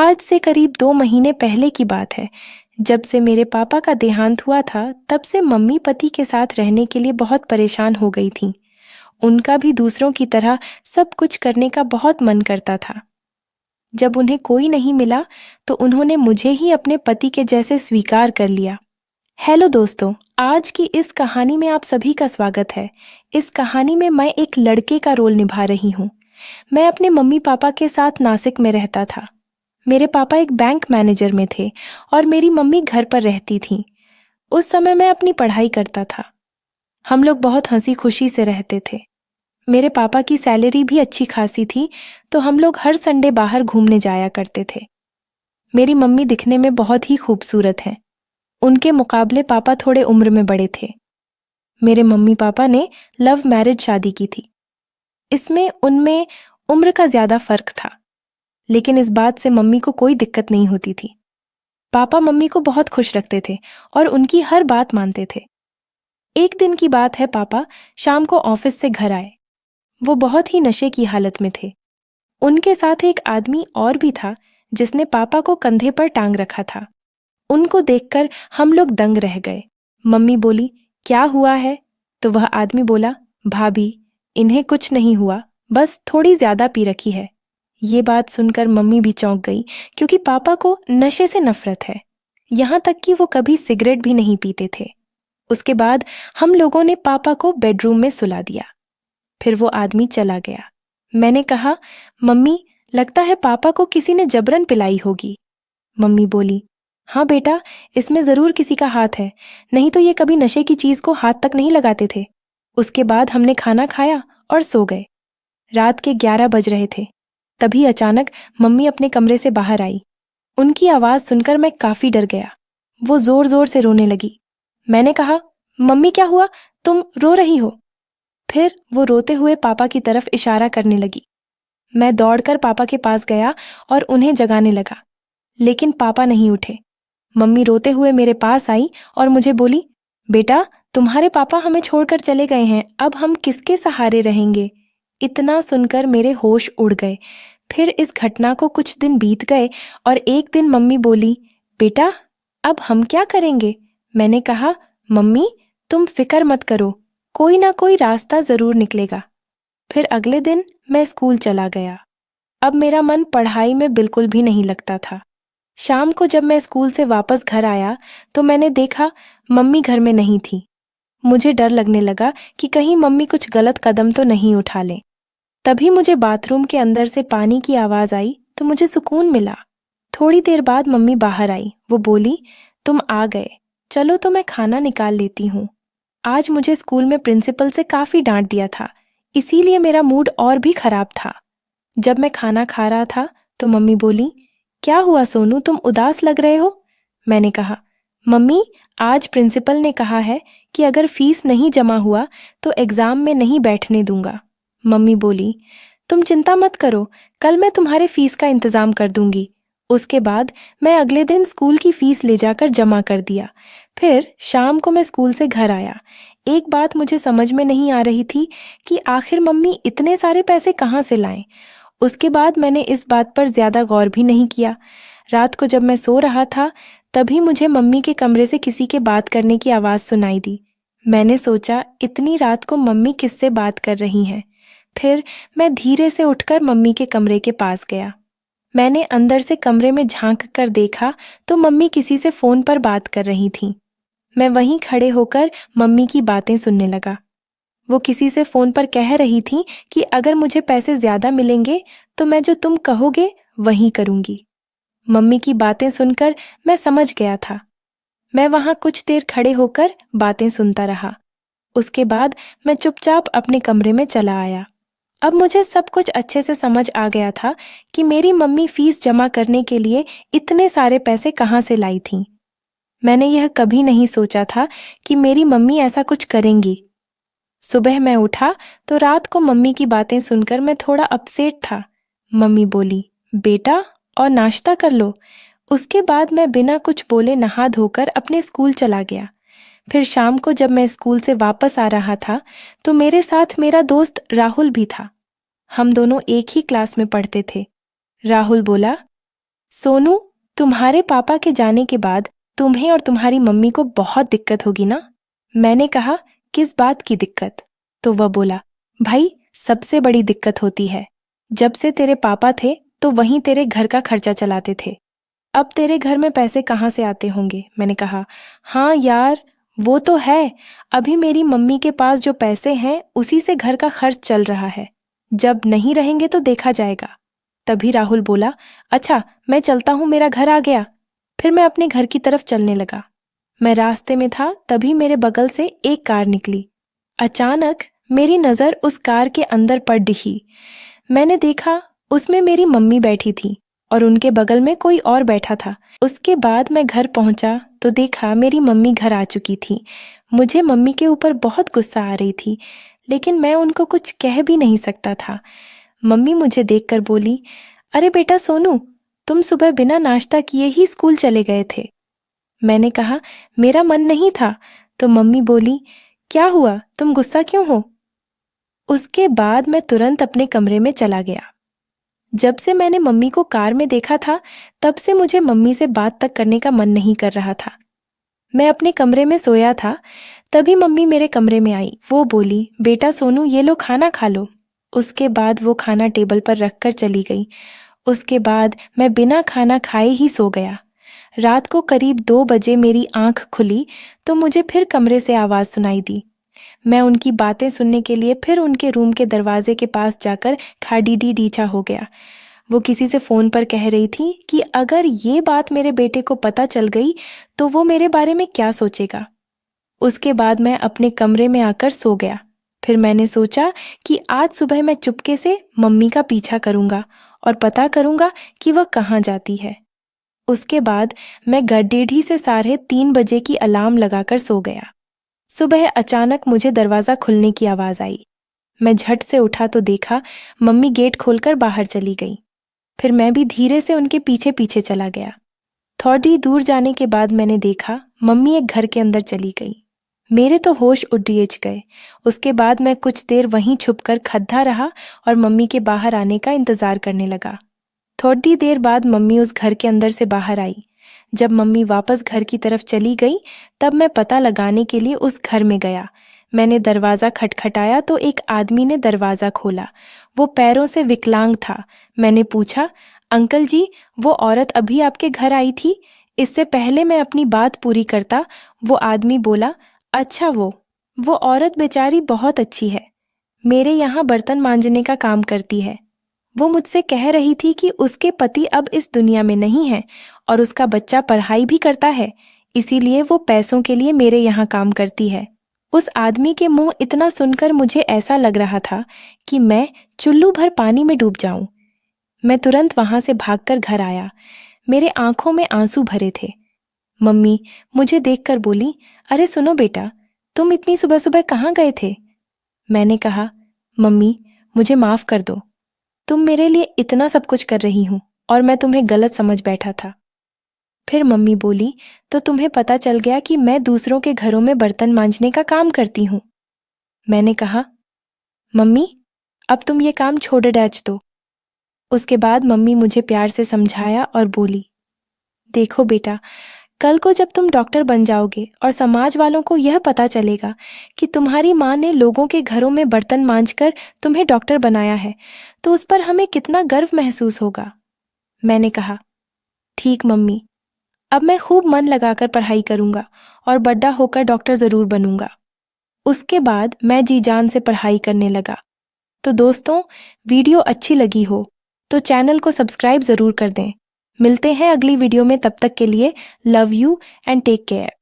आज से करीब 2 महीने पहले की बात है। जब से मेरे पापा का देहांत हुआ था, तब से मम्मी पति के साथ रहने के लिए बहुत परेशान हो गई थीं। उनका भी दूसरों की तरह सब कुछ करने का बहुत मन करता था। जब उन्हें कोई नहीं मिला, तो उन्होंने मुझे ही अपने पति के जैसे स्वीकार कर लिया। हेलो दोस्तों, आज की इस कहानी में आप सभी का स्वागत है। इस कहानी में मैं एक लड़के का रोल निभा रही हूँ। मैं अपने मम्मी पापा के साथ नासिक में रहता था। मेरे पापा एक बैंक मैनेजर में थे और मेरी मम्मी घर पर रहती थीं। उस समय मैं अपनी पढ़ाई करता था। हम लोग बहुत हंसी खुशी से रहते थे। मेरे पापा की सैलरी भी अच्छी खासी थी, तो हम लोग हर संडे बाहर घूमने जाया करते थे। मेरी मम्मी दिखने में बहुत ही खूबसूरत हैं। उनके मुकाबले पापा थोड़े उम्र में बड़े थे। मेरे मम्मी पापा ने लव मैरिज शादी की थी। इसमें उनमें उम्र का ज़्यादा फर्क था, लेकिन इस बात से मम्मी को कोई दिक्कत नहीं होती थी। पापा मम्मी को बहुत खुश रखते थे और उनकी हर बात मानते थे। एक दिन की बात है, पापा शाम को ऑफिस से घर आए। वो बहुत ही नशे की हालत में थे। उनके साथ एक आदमी और भी था, जिसने पापा को कंधे पर टांग रखा था। उनको देखकर हम लोग दंग रह गए। मम्मी बोली, क्या हुआ है? तो वह आदमी बोला, भाभी, इन्हें कुछ नहीं हुआ, बस थोड़ी ज्यादा पी रखी है। ये बात सुनकर मम्मी भी चौंक गई, क्योंकि पापा को नशे से नफरत है। यहाँ तक कि वो कभी सिगरेट भी नहीं पीते थे। उसके बाद हम लोगों ने पापा को बेडरूम में सुला दिया। फिर वो आदमी चला गया। मैंने कहा, मम्मी, लगता है पापा को किसी ने जबरन पिलाई होगी। मम्मी बोली, हाँ बेटा, इसमें जरूर किसी का हाथ है, नहीं तो ये कभी नशे की चीज को हाथ तक नहीं लगाते थे। उसके बाद हमने खाना खाया और सो गए। रात के 11 बज रहे थे। तभी अचानक मम्मी अपने कमरे से बाहर आई। उनकी आवाज सुनकर मैं काफी डर गया। वो जोर जोर से रोने लगी। मैंने कहा, मम्मी क्या हुआ, तुम रो रही हो? फिर वो रोते हुए पापा की तरफ इशारा करने लगी। मैं दौड़कर पापा के पास गया और उन्हें जगाने लगा, लेकिन पापा नहीं उठे। मम्मी रोते हुए मेरे पास आई और मुझे बोली, बेटा, तुम्हारे पापा हमें छोड़कर चले गए हैं, अब हम किसके सहारे रहेंगे? इतना सुनकर मेरे होश उड़ गए। फिर इस घटना को कुछ दिन बीत गए और एक दिन मम्मी बोली, बेटा, अब हम क्या करेंगे? मैंने कहा, मम्मी, तुम फिक्र मत करो, कोई ना कोई रास्ता जरूर निकलेगा। फिर अगले दिन मैं स्कूल चला गया। अब मेरा मन पढ़ाई में बिल्कुल भी नहीं लगता था। शाम को जब मैं स्कूल से वापस घर आया, तो मैंने देखा मम्मी घर में नहीं थी। मुझे डर लगने लगा कि कहीं मम्मी कुछ गलत कदम तो नहीं उठा लें। तभी मुझे बाथरूम के अंदर से पानी की आवाज आई, तो मुझे सुकून मिला। थोड़ी देर बाद मम्मी बाहर आई। वो बोली, तुम आ गए, चलो तो मैं खाना निकाल लेती हूँ। आज मुझे स्कूल में प्रिंसिपल से काफी डांट दिया था, इसीलिए मेरा मूड और भी खराब था। जब मैं खाना खा रहा था, तो मम्मी बोली, क्या हुआ सोनू, तुम उदास लग रहे हो? मैंने कहा, मम्मी, आज प्रिंसिपल ने कहा है कि अगर फीस नहीं जमा हुआ तो एग्जाम में नहीं बैठने दूंगा। मम्मी बोली, तुम चिंता मत करो, कल मैं तुम्हारे फीस का इंतजाम कर दूंगी। उसके बाद मैं अगले दिन स्कूल की फीस ले जाकर जमा कर दिया। फिर शाम को मैं स्कूल से घर आया। एक बात मुझे समझ में नहीं आ रही थी कि आखिर मम्मी इतने सारे पैसे कहाँ से लाएं। उसके बाद मैंने इस बात पर ज्यादा गौर भी नहीं किया। रात को जब मैं सो रहा था, तभी मुझे मम्मी के कमरे से किसी के बात करने की आवाज सुनाई दी। मैंने सोचा, इतनी रात को मम्मी किससे बात कर रही हैं। फिर मैं धीरे से उठकर मम्मी के कमरे के पास गया। मैंने अंदर से कमरे में झांक कर देखा, तो मम्मी किसी से फोन पर बात कर रही थीं। मैं वहीं खड़े होकर मम्मी की बातें सुनने लगा। वो किसी से फोन पर कह रही थी कि अगर मुझे पैसे ज्यादा मिलेंगे तो मैं जो तुम कहोगे वही करूंगी। मम्मी की बातें सुनकर मैं समझ गया था। मैं वहां कुछ देर खड़े होकर बातें सुनता रहा। उसके बाद मैं चुपचाप अपने कमरे में चला आया। अब मुझे सब कुछ अच्छे से समझ आ गया था कि मेरी मम्मी फीस जमा करने के लिए इतने सारे पैसे कहाँ से लाई थीं। मैंने यह कभी नहीं सोचा था कि मेरी मम्मी ऐसा कुछ करेंगी। सुबह मैं उठा तो रात को मम्मी की बातें सुनकर मैं थोड़ा अपसेट था। मम्मी बोली, बेटा, और नाश्ता कर लो। उसके बाद मैं बिना कुछ बोले नहा धोकर अपने स्कूल चला गया। फिर शाम को जब मैं स्कूल से वापस आ रहा था, तो मेरे साथ मेरा दोस्त राहुल भी था। हम दोनों एक ही क्लास में पढ़ते थे। राहुल बोला, सोनू, तुम्हारे पापा के जाने के बाद तुम्हें और तुम्हारी मम्मी को बहुत दिक्कत होगी ना? मैंने कहा, किस बात की दिक्कत? तो वह बोला, भाई सबसे बड़ी दिक्कत होती है, जब से तेरे पापा थे तो वहीं तेरे घर का खर्चा चलाते थे। अब तेरे घर में पैसे कहाँ से आते होंगे? मैंने कहा, हाँ यार, वो तो है। अभी मेरी मम्मी के पास जो पैसे हैं उसी से घर का खर्च चल रहा है। जब नहीं रहेंगे तो देखा जाएगा। तभी राहुल बोला, अच्छा मैं चलता हूँ, मेरा घर आ गया। फिर मैं अपने घर की तरफ चलने लगा। मैं रास्ते में था, तभी मेरे बगल से एक कार निकली। अचानक मेरी नज़र उस कार के अंदर पड़ दिखी। मैंने देखा उसमें मेरी मम्मी बैठी थी और उनके बगल में कोई और बैठा था। उसके बाद मैं घर पहुंचा तो देखा मेरी मम्मी घर आ चुकी थी। मुझे मम्मी के ऊपर बहुत गुस्सा आ रही थी, लेकिन मैं उनको कुछ कह भी नहीं सकता था। मम्मी मुझे देखकर बोली, अरे बेटा सोनू, तुम सुबह बिना नाश्ता किए ही स्कूल चले गए थे। मैंने कहा, मेरा मन नहीं था। तो मम्मी बोली, क्या हुआ, तुम गुस्सा क्यों हो? उसके बाद मैं तुरंत अपने कमरे में चला गया। जब से मैंने मम्मी को कार में देखा था, तब से मुझे मम्मी से बात तक करने का मन नहीं कर रहा था। मैं अपने कमरे में सोया था, तभी मम्मी मेरे कमरे में आई। वो बोली, बेटा सोनू, ये लो खाना खा लो। उसके बाद वो खाना टेबल पर रखकर चली गई। उसके बाद मैं बिना खाना खाए ही सो गया। रात को करीब 2 बजे मेरी आंख खुली तो मुझे फिर कमरे से आवाज़ सुनाई दी। मैं उनकी बातें सुनने के लिए फिर उनके रूम के दरवाजे के पास जाकर खाडीडी डीचा हो गया। वो किसी से फ़ोन पर कह रही थी कि अगर ये बात मेरे बेटे को पता चल गई तो वो मेरे बारे में क्या सोचेगा। उसके बाद मैं अपने कमरे में आकर सो गया। फिर मैंने सोचा कि आज सुबह मैं चुपके से मम्मी का पीछा करूँगा और पता करूँगा कि वह कहाँ जाती है। उसके बाद मैं 1:30 से 3:30 बजे की अलार्म लगाकर सो गया। सुबह अचानक मुझे दरवाज़ा खुलने की आवाज़ आई। मैं झट से उठा तो देखा मम्मी गेट खोलकर बाहर चली गई। फिर मैं भी धीरे से उनके पीछे पीछे चला गया। थोड़ी दूर जाने के बाद मैंने देखा मम्मी एक घर के अंदर चली गई। मेरे तो होश उड़ गए। उसके बाद मैं कुछ देर वहीं छुपकर खद्दा रहा और मम्मी के बाहर आने का इंतज़ार करने लगा। थोड़ी देर बाद मम्मी उस घर के अंदर से बाहर आई। जब मम्मी वापस घर की तरफ चली गई, तब मैं पता लगाने के लिए उस घर में गया। मैंने दरवाज़ा खटखटाया तो एक आदमी ने दरवाज़ा खोला। वो पैरों से विकलांग था। मैंने पूछा, अंकल जी, वो औरत अभी आपके घर आई थी? इससे पहले मैं अपनी बात पूरी करता, वो आदमी बोला, अच्छा वो औरत बेचारी बहुत अच्छी है। मेरे यहाँ बर्तन मांजने का काम करती है। वो मुझसे कह रही थी कि उसके पति अब इस दुनिया में नहीं है और उसका बच्चा पढ़ाई भी करता है, इसीलिए वो पैसों के लिए मेरे यहाँ काम करती है। उस आदमी के मुंह इतना सुनकर मुझे ऐसा लग रहा था कि मैं चुल्लू भर पानी में डूब जाऊं। मैं तुरंत वहां से भागकर घर आया। मेरे आंखों में आंसू भरे थे। मम्मी मुझे देखकर बोली, अरे सुनो बेटा, तुम इतनी सुबह सुबह कहाँ गए थे? मैंने कहा, मम्मी मुझे माफ़ कर दो, तुम मेरे लिए इतना सब कुछ कर रही हूँ और मैं तुम्हें गलत समझ बैठा था। फिर मम्मी बोली, तो तुम्हें पता चल गया कि मैं दूसरों के घरों में बर्तन मांजने का काम करती हूँ? मैंने कहा, मम्मी अब तुम ये काम छोड़ डैच दो। उसके बाद मम्मी मुझे प्यार से समझाया और बोली, देखो बेटा, कल को जब तुम डॉक्टर बन जाओगे और समाज वालों को यह पता चलेगा कि तुम्हारी माँ ने लोगों के घरों में बर्तन मांजकर तुम्हें डॉक्टर बनाया है, तो उस पर हमें कितना गर्व महसूस होगा। मैंने कहा, ठीक मम्मी, अब मैं खूब मन लगाकर पढ़ाई करूँगा और बड़ा होकर डॉक्टर ज़रूर बनूँगा। उसके बाद मैं जी जान से पढ़ाई करने लगा। तो दोस्तों, वीडियो अच्छी लगी हो तो चैनल को सब्सक्राइब ज़रूर कर दें। मिलते हैं अगली वीडियो में, तब तक के लिए love you and take care.